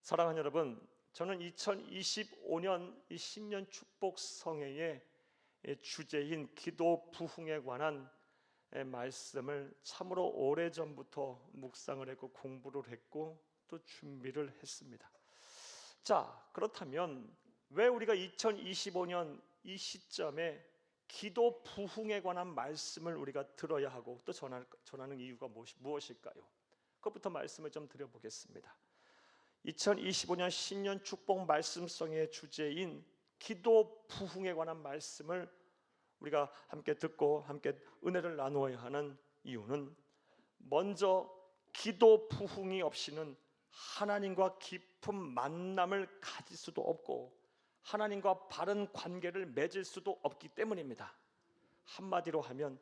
사랑하는 여러분, 저는 2025년 이 신년 축복 성회의 주제인 기도 부흥에 관한 말씀을 참으로 오래전부터 묵상을 했고 공부를 했고 또 준비를 했습니다. 자, 그렇다면 왜 우리가 2025년 이 시점에 기도 부흥에 관한 말씀을 우리가 들어야 하고 또 전하는 이유가 무엇일까요? 그것부터 말씀을 좀 드려보겠습니다. 2025년 신년 축복 말씀성의 주제인 기도 부흥에 관한 말씀을 우리가 함께 듣고 함께 은혜를 나누어야 하는 이유는, 먼저 기도 부흥이 없이는 하나님과 깊은 만남을 가질 수도 없고 하나님과 바른 관계를 맺을 수도 없기 때문입니다. 한마디로 하면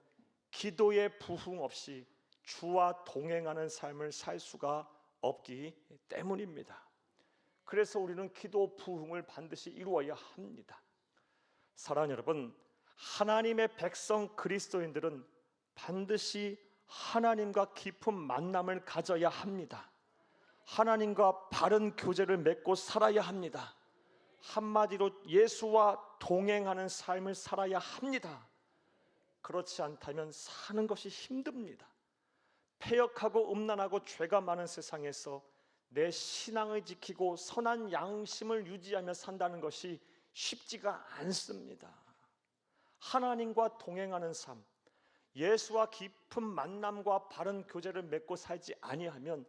기도의 부흥 없이 주와 동행하는 삶을 살 수가 없기 때문입니다. 그래서 우리는 기도 부흥을 반드시 이루어야 합니다. 사랑하는 여러분, 하나님의 백성 그리스도인들은 반드시 하나님과 깊은 만남을 가져야 합니다. 하나님과 바른 교제를 맺고 살아야 합니다. 한마디로 예수와 동행하는 삶을 살아야 합니다. 그렇지 않다면 사는 것이 힘듭니다. 패역하고 음란하고 죄가 많은 세상에서 내 신앙을 지키고 선한 양심을 유지하며 산다는 것이 쉽지가 않습니다. 하나님과 동행하는 삶, 예수와 깊은 만남과 바른 교제를 맺고 살지 아니하면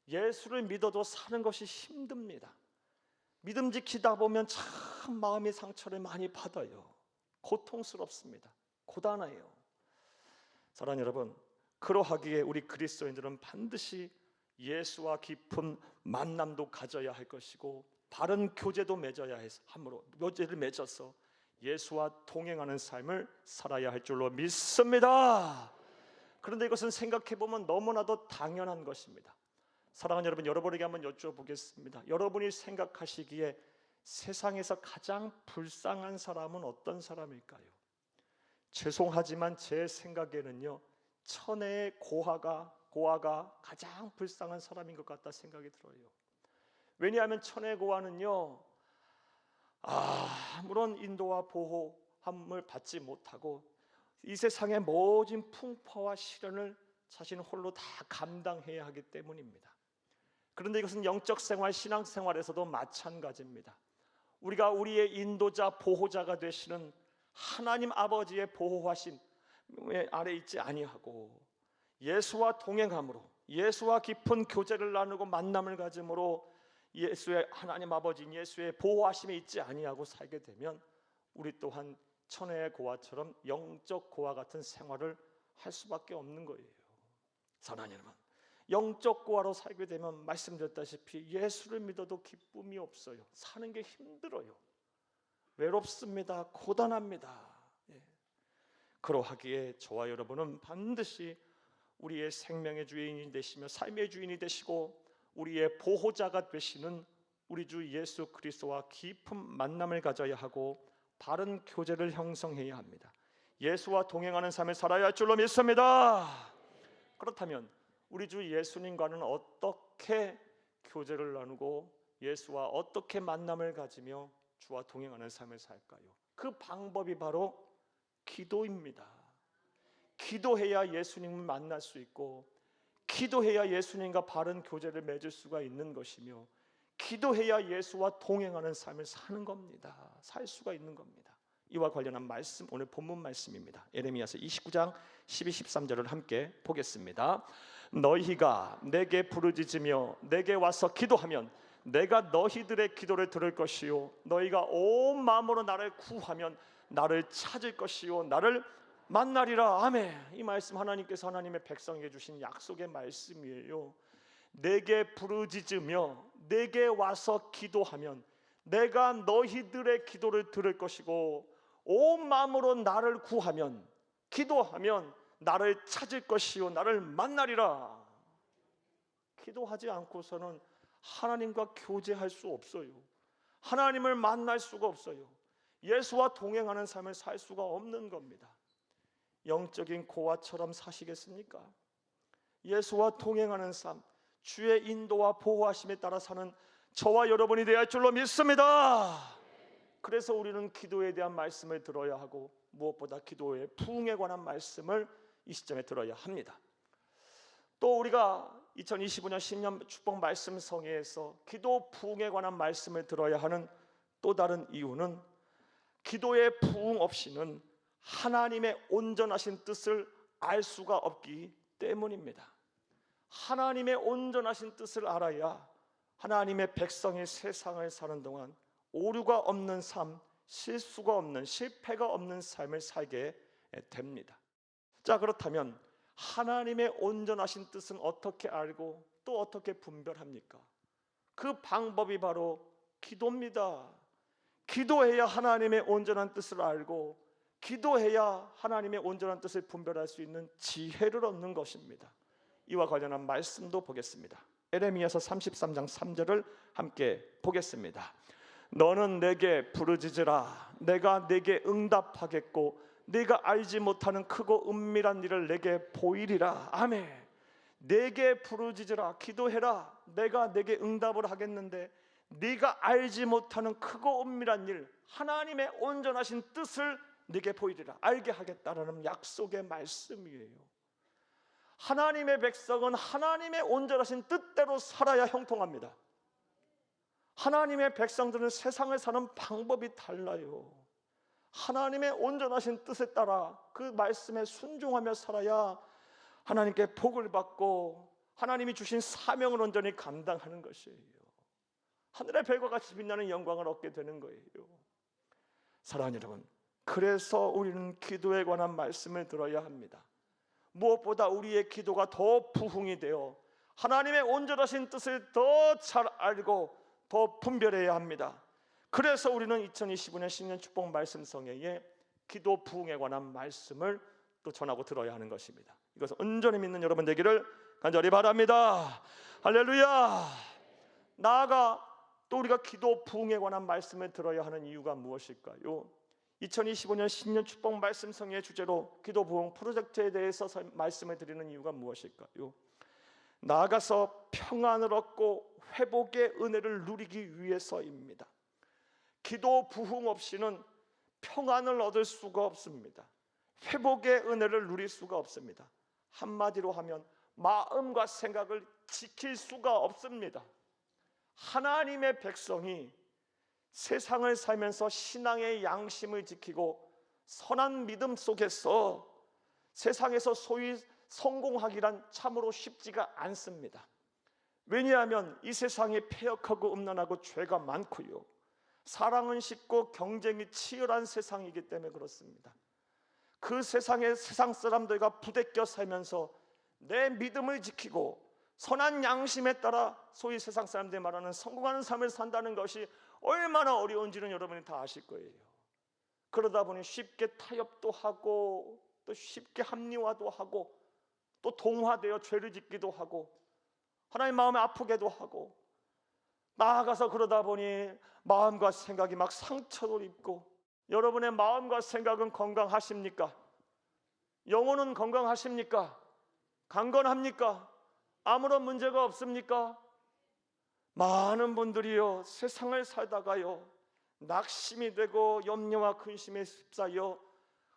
예수를 믿어도 사는 것이 힘듭니다. 믿음 지키다 보면 참 마음의 상처를 많이 받아요. 고통스럽습니다. 고단해요. 사랑하는 여러분, 그러하기에 우리 그리스도인들은 반드시 예수와 깊은 만남도 가져야 할 것이고 바른 교제도 맺어야 하므로 교제를 맺어서 예수와 동행하는 삶을 살아야 할 줄로 믿습니다. 그런데 이것은 생각해보면 너무나도 당연한 것입니다. 사랑하는 여러분, 여러분에게 한번 여쭤보겠습니다. 여러분이 생각하시기에 세상에서 가장 불쌍한 사람은 어떤 사람일까요? 죄송하지만 제 생각에는요, 천혜의 고아가 가장 불쌍한 사람인 것 같다 생각이 들어요. 왜냐하면 천혜의 고아는요, 아무런 인도와 보호함을 받지 못하고 이 세상의 모든 풍파와 시련을 자신 홀로 다 감당해야 하기 때문입니다. 그런데 이것은 영적 생활, 신앙 생활에서도 마찬가지입니다. 우리가 우리의 인도자, 보호자가 되시는 하나님 아버지의 보호하심 아래 있지 아니하고 예수와 동행함으로, 예수와 깊은 교제를 나누고 만남을 가짐으로 예수의 하나님 아버지인 예수의 보호하심에 있지 아니하고 살게 되면 우리 또한 천혜의 고아처럼 영적 고아 같은 생활을 할 수밖에 없는 거예요. 사랑하는 여러분, 영적 고아로 살게 되면 말씀드렸다시피 예수를 믿어도 기쁨이 없어요. 사는 게 힘들어요. 외롭습니다. 고단합니다. 그러하기에 저와 여러분은 반드시 우리의 생명의 주인이 되시며 삶의 주인이 되시고 우리의 보호자가 되시는 우리 주 예수 그리스도와 깊은 만남을 가져야 하고 바른 교제를 형성해야 합니다. 예수와 동행하는 삶을 살아야 할 줄로 믿습니다. 그렇다면 우리 주 예수님과는 어떻게 교제를 나누고 예수와 어떻게 만남을 가지며 주와 동행하는 삶을 살까요? 그 방법이 바로 기도입니다. 기도해야 예수님을 만날 수 있고 기도해야 예수님과 바른 교제를 맺을 수가 있는 것이며 기도해야 예수와 동행하는 삶을 사는 겁니다. 살 수가 있는 겁니다. 이와 관련한 말씀, 오늘 본문 말씀입니다. 예레미야서 29장 12, 13절을 함께 보겠습니다. 너희가 내게 부르짖으며 내게 와서 기도하면 내가 너희들의 기도를 들을 것이요 너희가 온 마음으로 나를 구하면 나를 찾을 것이요 나를 만나리라. 아멘. 이 말씀 하나님께서 하나님의 백성에게 주신 약속의 말씀이에요. 내게 부르짖으며 내게 와서 기도하면 내가 너희들의 기도를 들을 것이고 온 마음으로 나를 구하면, 기도하면 나를 찾을 것이요 나를 만나리라. 기도하지 않고서는 하나님과 교제할 수 없어요. 하나님을 만날 수가 없어요. 예수와 동행하는 삶을 살 수가 없는 겁니다. 영적인 고아처럼 사시겠습니까? 예수와 동행하는 삶, 주의 인도와 보호하심에 따라 사는 저와 여러분이 되어야 할 줄로 믿습니다. 그래서 우리는 기도에 대한 말씀을 들어야 하고 무엇보다 기도의 부흥에 관한 말씀을 이 시점에 들어야 합니다. 또 우리가 2025년 신년 축복 말씀 성회에서 기도 부흥에 관한 말씀을 들어야 하는 또 다른 이유는 기도의 부흥 없이는 하나님의 온전하신 뜻을 알 수가 없기 때문입니다. 하나님의 온전하신 뜻을 알아야 하나님의 백성이 세상을 사는 동안 오류가 없는 삶, 실수가 없는, 실패가 없는 삶을 살게 됩니다. 자, 그렇다면 하나님의 온전하신 뜻은 어떻게 알고 또 어떻게 분별합니까? 그 방법이 바로 기도입니다. 기도해야 하나님의 온전한 뜻을 알고 기도해야 하나님의 온전한 뜻을 분별할 수 있는 지혜를 얻는 것입니다. 이와 관련한 말씀도 보겠습니다. 에레미야서 33장 3절을 함께 보겠습니다. 너는 내게 부르짖으라. 내가 내게 응답하겠고 네가 알지 못하는 크고 은밀한 일을 내게 보이리라. 아멘. 내게 부르짖으라. 기도해라. 내가 내게 응답을 하겠는데 네가 알지 못하는 크고 은밀한 일, 하나님의 온전하신 뜻을 네게 보이리라. 알게 하겠다라는 약속의 말씀이에요. 하나님의 백성은 하나님의 온전하신 뜻대로 살아야 형통합니다. 하나님의 백성들은 세상을 사는 방법이 달라요. 하나님의 온전하신 뜻에 따라 그 말씀에 순종하며 살아야 하나님께 복을 받고 하나님이 주신 사명을 온전히 감당하는 것이에요. 하늘의 별과 같이 빛나는 영광을 얻게 되는 거예요. 사랑하는 여러분, 그래서 우리는 기도에 관한 말씀을 들어야 합니다. 무엇보다 우리의 기도가 더 부흥이 되어 하나님의 온전하신 뜻을 더 잘 알고 더 분별해야 합니다. 그래서 우리는 2025년 신년 축복 말씀 성회에 기도 부흥에 관한 말씀을 또 전하고 들어야 하는 것입니다. 이것을 온전히 믿는 여러분 되기를 간절히 바랍니다. 할렐루야. 나아가 또 우리가 기도 부흥에 관한 말씀을 들어야 하는 이유가 무엇일까요? 2025년 신년 축복 말씀 성회의 주제로 기도 부흥 프로젝트에 대해서 말씀을 드리는 이유가 무엇일까요? 나아가서 평안을 얻고 회복의 은혜를 누리기 위해서입니다. 기도 부흥 없이는 평안을 얻을 수가 없습니다. 회복의 은혜를 누릴 수가 없습니다. 한마디로 하면 마음과 생각을 지킬 수가 없습니다. 하나님의 백성이 세상을 살면서 신앙의 양심을 지키고 선한 믿음 속에서 세상에서 소위 성공하기란 참으로 쉽지가 않습니다. 왜냐하면 이 세상이 패역하고 음란하고 죄가 많고요, 사랑은 쉽고 경쟁이 치열한 세상이기 때문에 그렇습니다. 그 세상에 세상 사람들과 부대껴 살면서 내 믿음을 지키고 선한 양심에 따라 소위 세상 사람들이 말하는 성공하는 삶을 산다는 것이 얼마나 어려운지는 여러분이 다 아실 거예요. 그러다 보니 쉽게 타협도 하고 또 쉽게 합리화도 하고 또 동화되어 죄를 짓기도 하고 하나님 마음에 아프게도 하고 나아가서 그러다 보니 마음과 생각이 막 상처를 입고, 여러분의 마음과 생각은 건강하십니까? 영혼은 건강하십니까? 강건합니까? 아무런 문제가 없습니까? 많은 분들이요, 세상을 살다가요 낙심이 되고 염려와 근심에 휩싸여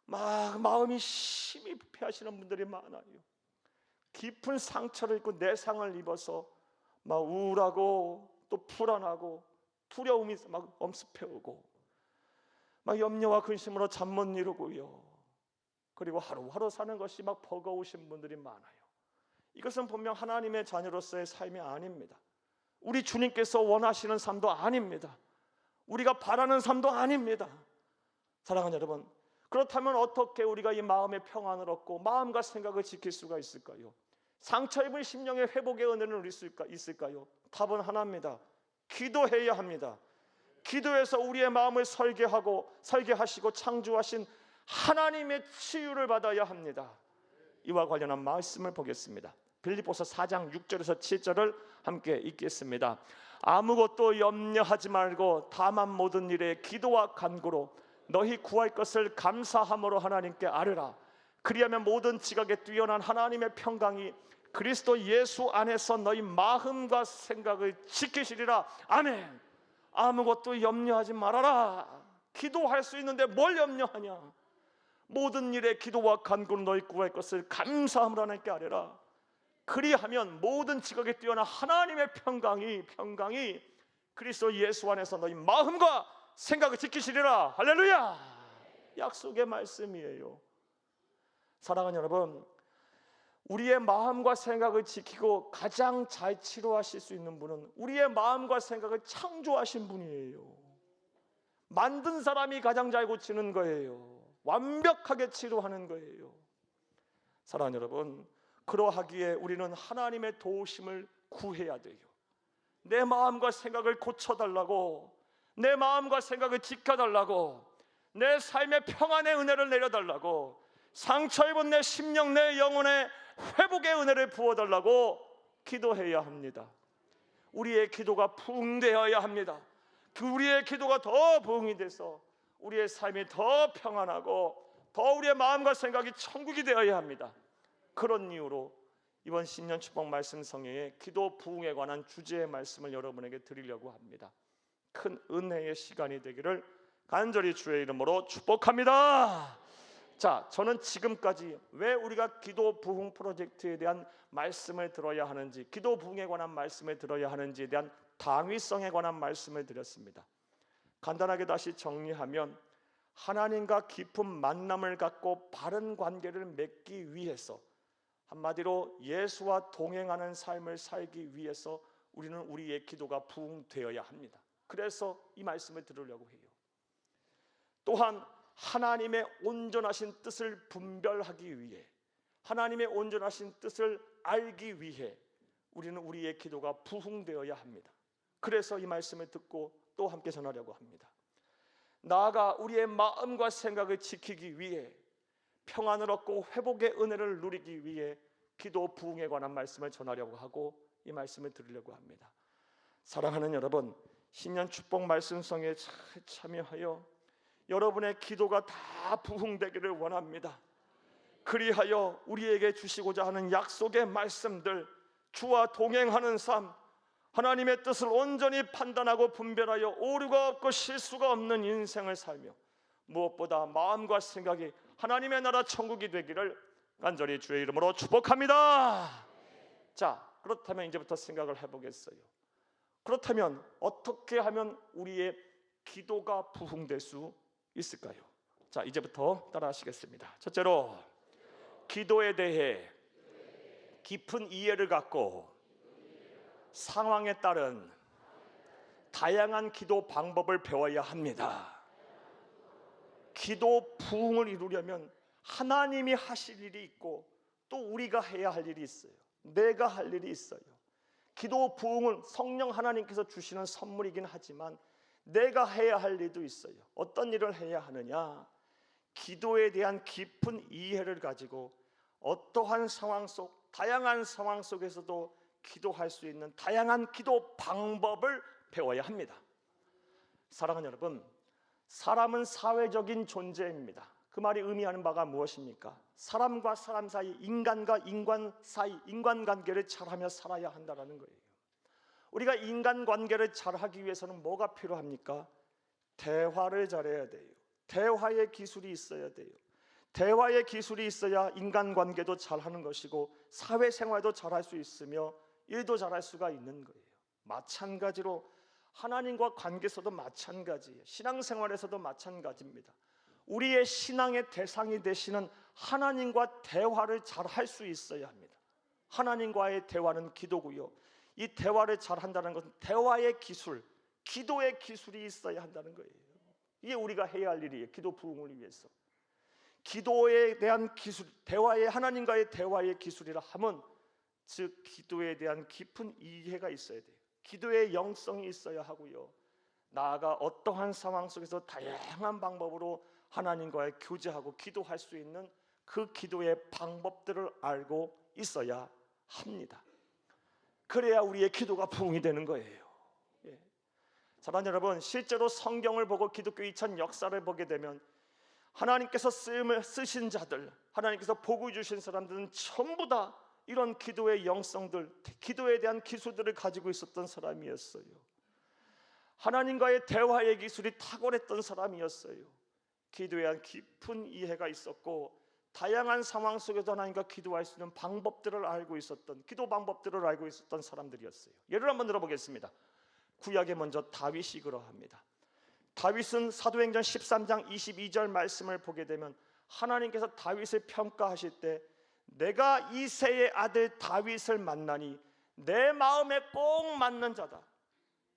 막 마음이 심히 부패하시는 분들이 많아요. 깊은 상처를 입고 내상을 입어서 막 우울하고 또 불안하고 두려움이 막 엄습해오고 막 염려와 근심으로 잠 못 이루고요, 그리고 하루하루 사는 것이 막 버거우신 분들이 많아요. 이것은 분명 하나님의 자녀로서의 삶이 아닙니다. 우리 주님께서 원하시는 삶도 아닙니다. 우리가 바라는 삶도 아닙니다. 사랑하는 여러분, 그렇다면 어떻게 우리가 이 마음의 평안을 얻고 마음과 생각을 지킬 수가 있을까요? 상처 입은 심령의 회복의 은혜를 누릴 수 있을까요? 답은 하나입니다. 기도해야 합니다. 기도해서 우리의 마음을 설계하시고 창조하신 하나님의 치유를 받아야 합니다. 이와 관련한 말씀을 보겠습니다. 빌립보서 4장 6절에서 7절을 함께 읽겠습니다. 아무것도 염려하지 말고 다만 모든 일에 기도와 간구로 너희 구할 것을 감사함으로 하나님께 아뢰라. 그리하면 모든 지각에 뛰어난 하나님의 평강이 그리스도 예수 안에서 너희 마음과 생각을 지키시리라. 아멘. 아무것도 염려하지 말아라. 기도할 수 있는데 뭘 염려하냐. 모든 일에 기도와 간구로 너희 구할 것을 감사함으로 하나님께 아뢰라. 그리하면 모든 지각에 뛰어난 하나님의 평강이 그리스도 예수 안에서 너희 마음과 생각을 지키시리라. 할렐루야. 약속의 말씀이에요. 사랑하는 여러분, 우리의 마음과 생각을 지키고 가장 잘 치료하실 수 있는 분은 우리의 마음과 생각을 창조하신 분이에요. 만든 사람이 가장 잘 고치는 거예요. 완벽하게 치료하는 거예요. 사랑하는 여러분, 그러하기에 우리는 하나님의 도우심을 구해야 돼요. 내 마음과 생각을 고쳐달라고, 내 마음과 생각을 지켜달라고, 내 삶의 평안의 은혜를 내려달라고, 상처 입은 내 심령, 내 영혼의 회복의 은혜를 부어달라고 기도해야 합니다. 우리의 기도가 부응되어야 합니다. 우리의 기도가 더 부응이 돼서 우리의 삶이 더 평안하고 더 우리의 마음과 생각이 천국이 되어야 합니다. 그런 이유로 이번 신년 축복 말씀 성회에 기도 부응에 관한 주제의 말씀을 여러분에게 드리려고 합니다. 큰 은혜의 시간이 되기를 간절히 주의 이름으로 축복합니다. 자, 저는 지금까지 왜 우리가 기도 부흥 프로젝트에 대한 말씀을 들어야 하는지, 기도 부흥에 관한 말씀을 들어야 하는지에 대한 당위성에 관한 말씀을 드렸습니다. 간단하게 다시 정리하면 하나님과 깊은 만남을 갖고 바른 관계를 맺기 위해서, 한마디로 예수와 동행하는 삶을 살기 위해서 우리는 우리의 기도가 부흥되어야 합니다. 그래서 이 말씀을 들으려고 해요. 또한 하나님의 온전하신 뜻을 분별하기 위해, 하나님의 온전하신 뜻을 알기 위해 우리는 우리의 기도가 부흥되어야 합니다. 그래서 이 말씀을 듣고 또 함께 전하려고 합니다. 나아가 우리의 마음과 생각을 지키기 위해, 평안을 얻고 회복의 은혜를 누리기 위해 기도 부흥에 관한 말씀을 전하려고 하고 이 말씀을 드리려고 합니다. 사랑하는 여러분, 신년 축복 말씀성에 잘 참여하여 여러분의 기도가 다 부흥되기를 원합니다. 그리하여 우리에게 주시고자 하는 약속의 말씀들, 주와 동행하는 삶, 하나님의 뜻을 온전히 판단하고 분별하여 오류가 없고 실수가 없는 인생을 살며 무엇보다 마음과 생각이 하나님의 나라 천국이 되기를 간절히 주의 이름으로 축복합니다. 자, 그렇다면 이제부터 생각을 해보겠어요. 그렇다면 어떻게 하면 우리의 기도가 부흥될 수 있을까요? 자, 이제부터 따라하시겠습니다. 첫째로, 기도에 대해 깊은 이해를 갖고 상황에 따른 다양한 기도 방법을 배워야 합니다. 기도 부흥을 이루려면 하나님이 하실 일이 있고 또 우리가 해야 할 일이 있어요. 내가 할 일이 있어요. 기도 부흥은 성령 하나님께서 주시는 선물이긴 하지만 내가 해야 할 일도 있어요. 어떤 일을 해야 하느냐? 기도에 대한 깊은 이해를 가지고 어떠한 상황 속, 다양한 상황 속에서도 기도할 수 있는 다양한 기도 방법을 배워야 합니다. 사랑하는 여러분, 사람은 사회적인 존재입니다. 그 말이 의미하는 바가 무엇입니까? 사람과 사람 사이, 인간과 인간 사이, 인간관계를 잘하며 살아야 한다는 거예요. 우리가 인간관계를 잘하기 위해서는 뭐가 필요합니까? 대화를 잘해야 돼요. 대화의 기술이 있어야 돼요. 대화의 기술이 있어야 인간관계도 잘하는 것이고 사회생활도 잘할 수 있으며 일도 잘할 수가 있는 거예요. 마찬가지로 하나님과 관계에서도 마찬가지예요. 신앙생활에서도 마찬가지입니다. 우리의 신앙의 대상이 되시는 하나님과 대화를 잘할 수 있어야 합니다. 하나님과의 대화는 기도고요. 이 대화를 잘한다는 것은 대화의 기술, 기도의 기술이 있어야 한다는 거예요. 이게 우리가 해야 할 일이에요. 기도 부흥을 위해서. 기도에 대한 기술, 대화의 하나님과의 대화의 기술이라 하면 즉 기도에 대한 깊은 이해가 있어야 돼요. 기도의 영성이 있어야 하고요. 나아가 어떠한 상황 속에서 다양한 방법으로 하나님과의 교제하고 기도할 수 있는 그 기도의 방법들을 알고 있어야 합니다. 그래야 우리의 기도가 부흥이 되는 거예요. 예. 사랑하는 여러분, 실제로 성경을 보고 기독교 2000 역사를 보게 되면 하나님께서 쓰신 자들, 하나님께서 복을 주신 사람들은 전부 다 이런 기도의 영성들, 기도에 대한 기술들을 가지고 있었던 사람이었어요. 하나님과의 대화의 기술이 탁월했던 사람이었어요. 기도에 대한 깊은 이해가 있었고 다양한 상황 속에서 하나님과 기도할 수 있는 방법들을 알고 있었던, 기도 방법들을 알고 있었던 사람들이었어요. 예를 한번 들어보겠습니다. 구약에 먼저 다윗이 그러합니다. 다윗은 사도행전 13장 22절 말씀을 보게 되면 하나님께서 다윗을 평가하실 때 내가 이새의 아들 다윗을 만나니 내 마음에 꼭 맞는 자다,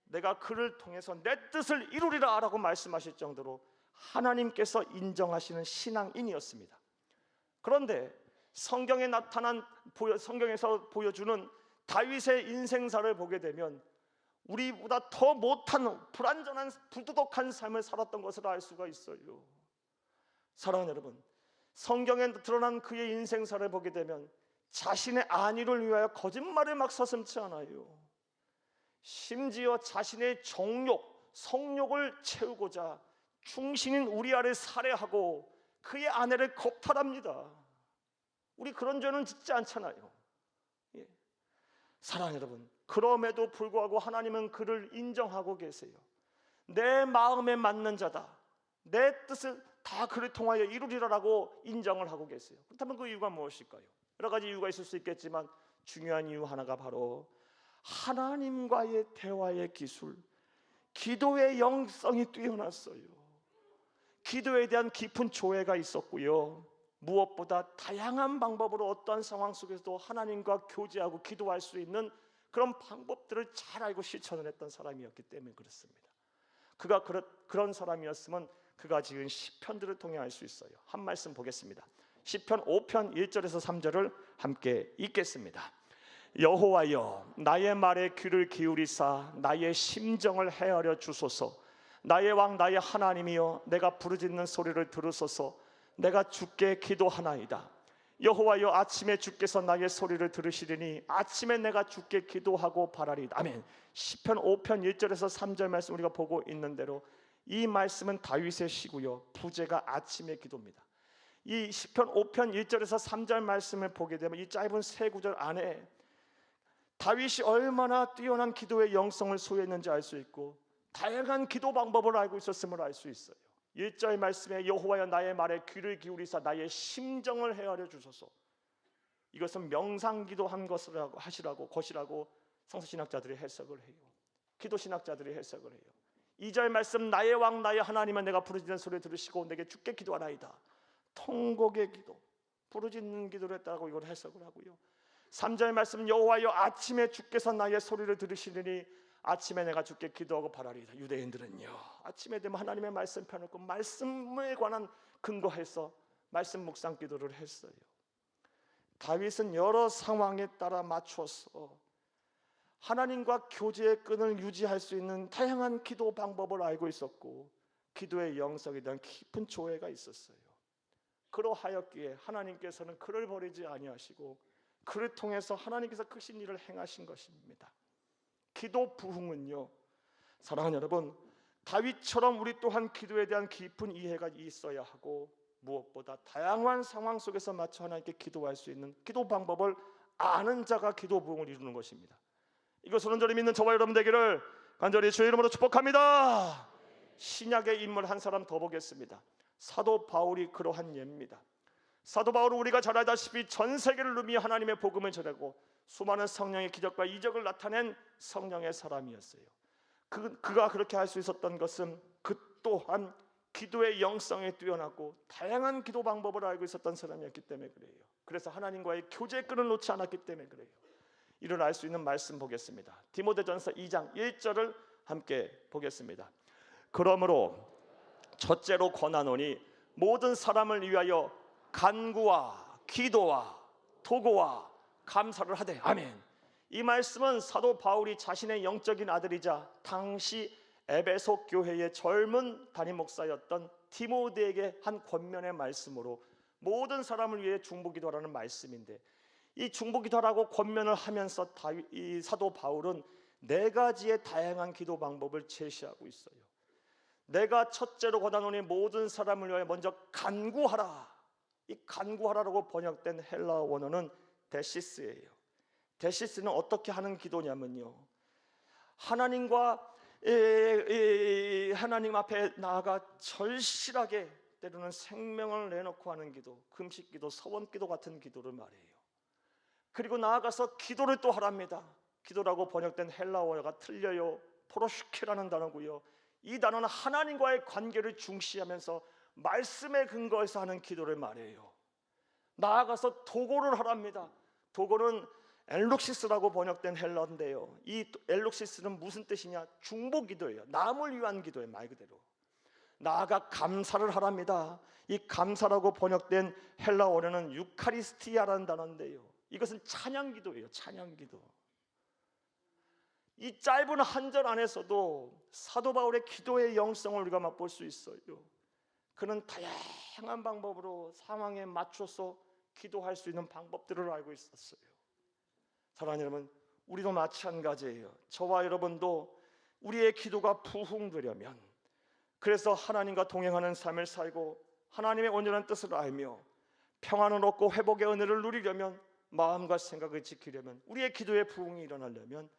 내가 그를 통해서 내 뜻을 이루리라 라고 말씀하실 정도로 하나님께서 인정하시는 신앙인이었습니다. 그런데 성경에서 보여주는 다윗의 인생사를 보게 되면 우리보다 더 못한 불완전한 부도덕한 삶을 살았던 것을 알 수가 있어요. 사랑하는 여러분, 성경에 드러난 그의 인생사를 보게 되면 자신의 안위를 위하여 거짓말을 막 서슴지 않아요. 심지어 자신의 정욕, 성욕을 채우고자 충신인 우리아를 살해하고 그의 아내를 겁탈합니다. 우리 그런 죄는 짓지 않잖아요. 예. 사랑하는 여러분, 그럼에도 불구하고 하나님은 그를 인정하고 계세요. 내 마음에 맞는 자다, 내 뜻을 다 그를 통하여 이루리라라고 인정을 하고 계세요. 그렇다면 그 이유가 무엇일까요? 여러 가지 이유가 있을 수 있겠지만 중요한 이유 하나가 바로 하나님과의 대화의 기술, 기도의 영성이 뛰어났어요. 기도에 대한 깊은 조회가 있었고요, 무엇보다 다양한 방법으로 어떠한 상황 속에서도 하나님과 교제하고 기도할 수 있는 그런 방법들을 잘 알고 실천을 했던 사람이었기 때문에 그렇습니다. 그가 그런 사람이었으면 그가 지은 시편들을 통해 알 수 있어요. 한 말씀 보겠습니다. 시편 5편 1절에서 3절을 함께 읽겠습니다. 여호와여, 나의 말에 귀를 기울이사 나의 심정을 헤아려 주소서. 나의 왕 나의 하나님이여, 내가 부르짖는 소리를 들으소서. 내가 주께 기도하나이다. 여호와여, 아침에 주께서 나의 소리를 들으시리니 아침에 내가 주께 기도하고 바라리이다. 아멘. 시편 5편 1절에서 3절 말씀 우리가 보고 있는 대로 이 말씀은 다윗의 시고요, 부제가 아침의 기도입니다. 이 시편 5편 1절에서 3절 말씀을 보게 되면 이 짧은 세 구절 안에 다윗이 얼마나 뛰어난 기도의 영성을 소유했는지 알 수 있고 다양한 기도 방법을 알고 있었음을 알 수 있어요. 1절 말씀에 여호와여, 나의 말에 귀를 기울이사 나의 심정을 헤아려 주소서. 이것은 명상기도한 것이라고 성서신학자들이 해석을 해요. 기도신학자들이 해석을 해요. 2절 말씀, 나의 왕 나의 하나님은 내가 부르짖는 소리를 들으시고 내게 주께 기도하나이다. 통곡의 기도, 부르짖는 기도를 했다고 이걸 해석을 하고요. 3절 말씀, 여호와여, 아침에 주께서 나의 소리를 들으시리니 아침에 내가 주께 기도하고 바라리이다. 유대인들은요, 아침에 되면 하나님의 말씀 펴놓고 말씀에 관한 근거해서 말씀 묵상 기도를 했어요. 다윗은 여러 상황에 따라 맞춰서 하나님과 교제의 끈을 유지할 수 있는 다양한 기도 방법을 알고 있었고 기도의 영성에 대한 깊은 조회가 있었어요. 그러하였기에 하나님께서는 그를 버리지 아니하시고 그를 통해서 하나님께서 크신 일을 행하신 것입니다. 기도 부흥은요, 사랑하는 여러분, 다윗처럼 우리 또한 기도에 대한 깊은 이해가 있어야 하고 무엇보다 다양한 상황 속에서 맞춰 하나님께 기도할 수 있는 기도 방법을 아는 자가 기도 부흥을 이루는 것입니다. 이것을 온전히 믿는 저와 여러분 되기를 간절히 주의 이름으로 축복합니다. 신약의 인물 한 사람 더 보겠습니다. 사도 바울이 그러한 예입니다. 사도 바울은 우리가 잘 알다시피 전 세계를 누비며 하나님의 복음을 전하고 수많은 성령의 기적과 이적을 나타낸 성령의 사람이었어요. 그가 그렇게 할 수 있었던 것은 그 또한 기도의 영성에 뛰어나고 다양한 기도 방법을 알고 있었던 사람이었기 때문에 그래요. 그래서 하나님과의 교제의 끈을 놓지 않았기 때문에 그래요. 이를 알 수 있는 말씀 보겠습니다. 디모데전서 2장 1절을 함께 보겠습니다. 그러므로 첫째로 권하노니 모든 사람을 위하여 간구와 기도와 도고와 감사를 하되. 아멘. 이 말씀은 사도 바울이 자신의 영적인 아들이자 당시 에베소 교회의 젊은 담임 목사였던 디모데에게 한 권면의 말씀으로 모든 사람을 위해 중보기도하라는 말씀인데, 이 중보기도라고 권면을 하면서 이 사도 바울은 네 가지의 다양한 기도 방법을 제시하고 있어요. 내가 첫째로 권하노니 모든 사람을 위하여 먼저 간구하라. 이 간구하라라고 번역된 헬라어 원어는 데시스예요. 데시스는 어떻게 하는 기도냐면요, 하나님 앞에 나아가 절실하게 때로는 생명을 내놓고 하는 기도, 금식기도, 서원기도 같은 기도를 말해요. 그리고 나아가서 기도를 또 하랍니다. 기도라고 번역된 헬라어가 틀려요. 포로슈케라는 단어고요. 이 단어는 하나님과의 관계를 중시하면서 말씀에 근거해서 하는 기도를 말해요. 나아가서 도고를 하랍니다. 도고는 엘록시스라고 번역된 헬라어인데요, 이 엘록시스는 무슨 뜻이냐? 중보기도예요. 남을 위한 기도예요, 말 그대로. 나아가 감사를 하랍니다. 이 감사라고 번역된 헬라어로는 유카리스티아라는 단어인데요, 이것은 찬양기도예요. 찬양기도. 이 짧은 한 절 안에서도 사도 바울의 기도의 영성을 우리가 맛볼 수 있어요. 그는 다양한 방법으로 상황에 맞춰서 기도할 수 있는 방법들을 알고 있었어요. 사랑하는 여러분, 우리도 마찬가지예요. 저와 여러분도 우리의 기도가 부흥되려면, 그래서 하나님과 동행하는 삶을 살고 하나님의 온전한 뜻을 알며 평안을 얻고 회복의 은혜를 누리려면, 마음과 생각을 지키려면, 우리의 기도의 부흥이 일어나려면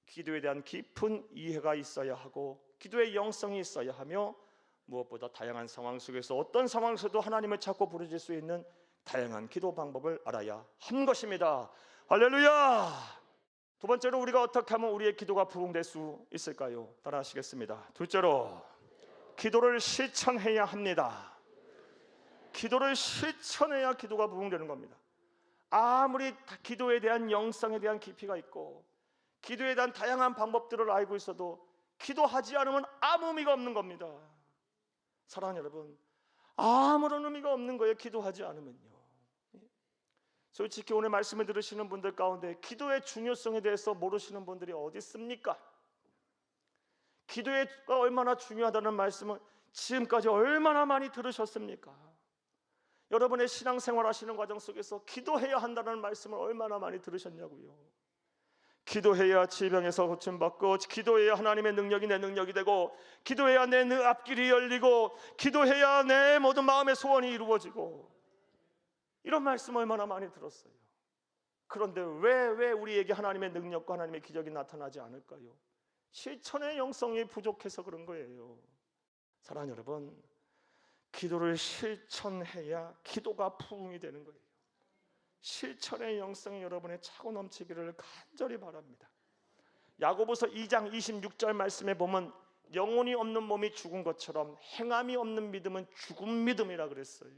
기도에 대한 깊은 이해가 있어야 하고 기도의 영성이 있어야 하며, 무엇보다 다양한 상황 속에서 어떤 상황에서도 하나님을 찾고 부르짖을 수 있는 다양한 기도 방법을 알아야 하는 것입니다. 할렐루야! 두 번째로, 우리가 어떻게 하면 우리의 기도가 부흥될 수 있을까요? 따라 하시겠습니다. 둘째로, 기도를 실천해야 합니다. 기도를 실천해야 기도가 부흥되는 겁니다. 아무리 기도에 대한 영성에 대한 깊이가 있고 기도에 대한 다양한 방법들을 알고 있어도 기도하지 않으면 아무 의미가 없는 겁니다. 사랑하는 여러분, 아무런 의미가 없는 거예요, 기도하지 않으면요. 솔직히 오늘 말씀을 들으시는 분들 가운데 기도의 중요성에 대해서 모르시는 분들이 어디 있습니까? 기도가 얼마나 중요하다는 말씀을 지금까지 얼마나 많이 들으셨습니까? 여러분의 신앙생활 하시는 과정 속에서 기도해야 한다는 말씀을 얼마나 많이 들으셨냐고요. 기도해야 질병에서 고침받고, 기도해야 하나님의 능력이 내 능력이 되고, 기도해야 내 앞길이 열리고, 기도해야 내 모든 마음의 소원이 이루어지고, 이런 말씀 얼마나 많이 들었어요. 그런데 왜 우리에게 하나님의 능력과 하나님의 기적이 나타나지 않을까요? 실천의 영성이 부족해서 그런 거예요. 사랑하는 여러분, 기도를 실천해야 기도가 부흥이 되는 거예요. 실천의 영성이 여러분의 차고 넘치기를 간절히 바랍니다. 야고보서 2장 26절 말씀에 보면, 영혼이 없는 몸이 죽은 것처럼 행함이 없는 믿음은 죽은 믿음이라 그랬어요.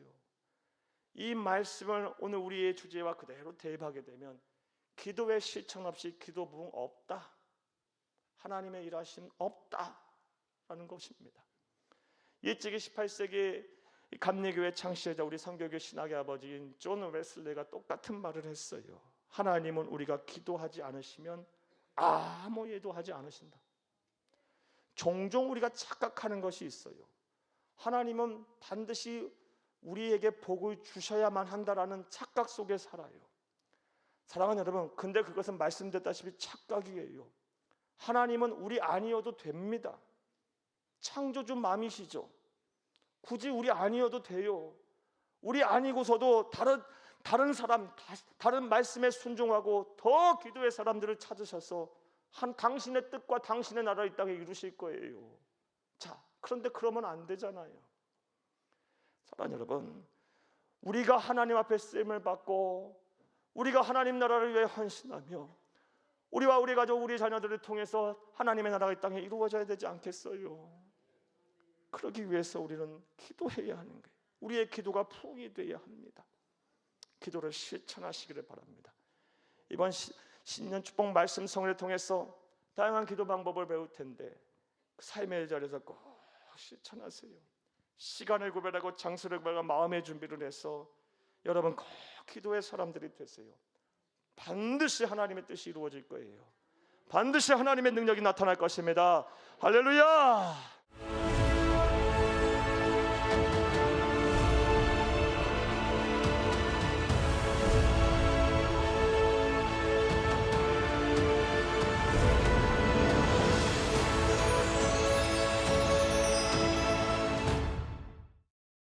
이 말씀을 오늘 우리의 주제와 그대로 대입하게 되면, 기도의 실천 없이 기도 부흥 없다, 하나님의 일하심 없다라는 것입니다. 일찍이 18세기 감리교회 창시자 우리 선교교 신학의 아버지인 존 웨슬레가 똑같은 말을 했어요. 하나님은 우리가 기도하지 않으시면 아무 일도 하지 않으신다. 종종 우리가 착각하는 것이 있어요. 하나님은 반드시 우리에게 복을 주셔야만 한다라는 착각 속에 살아요. 사랑하는 여러분, 근데 그것은 말씀드렸다시피 착각이에요. 하나님은 우리 아니어도 됩니다. 창조주 맘이시죠. 굳이 우리 아니어도 돼요. 우리 아니고서도 다른 사람, 다른 말씀에 순종하고 더 기도의 사람들을 찾으셔서 당신의 뜻과 당신의 나라를 이 땅에 이루실 거예요. 자, 그런데 그러면 안 되잖아요. 사랑하는 여러분, 우리가 하나님 앞에 쓰임을 받고 우리가 하나님 나라를 위해 헌신하며 우리와 우리 가족, 우리 자녀들을 통해서 하나님의 나라가 이 땅에 이루어져야 되지 않겠어요? 그러기 위해서 우리는 기도해야 하는 거예요. 우리의 기도가 부흥이 되어야 합니다. 기도를 실천하시기를 바랍니다. 이번 신년 축복 말씀 성회를 통해서 다양한 기도 방법을 배울 텐데, 삶의 자리에서 꼭 실천하세요. 시간을 구별하고 장소를 구별하고 마음의 준비를 해서 여러분 꼭 기도의 사람들이 되세요. 반드시 하나님의 뜻이 이루어질 거예요. 반드시 하나님의 능력이 나타날 것입니다. 할렐루야!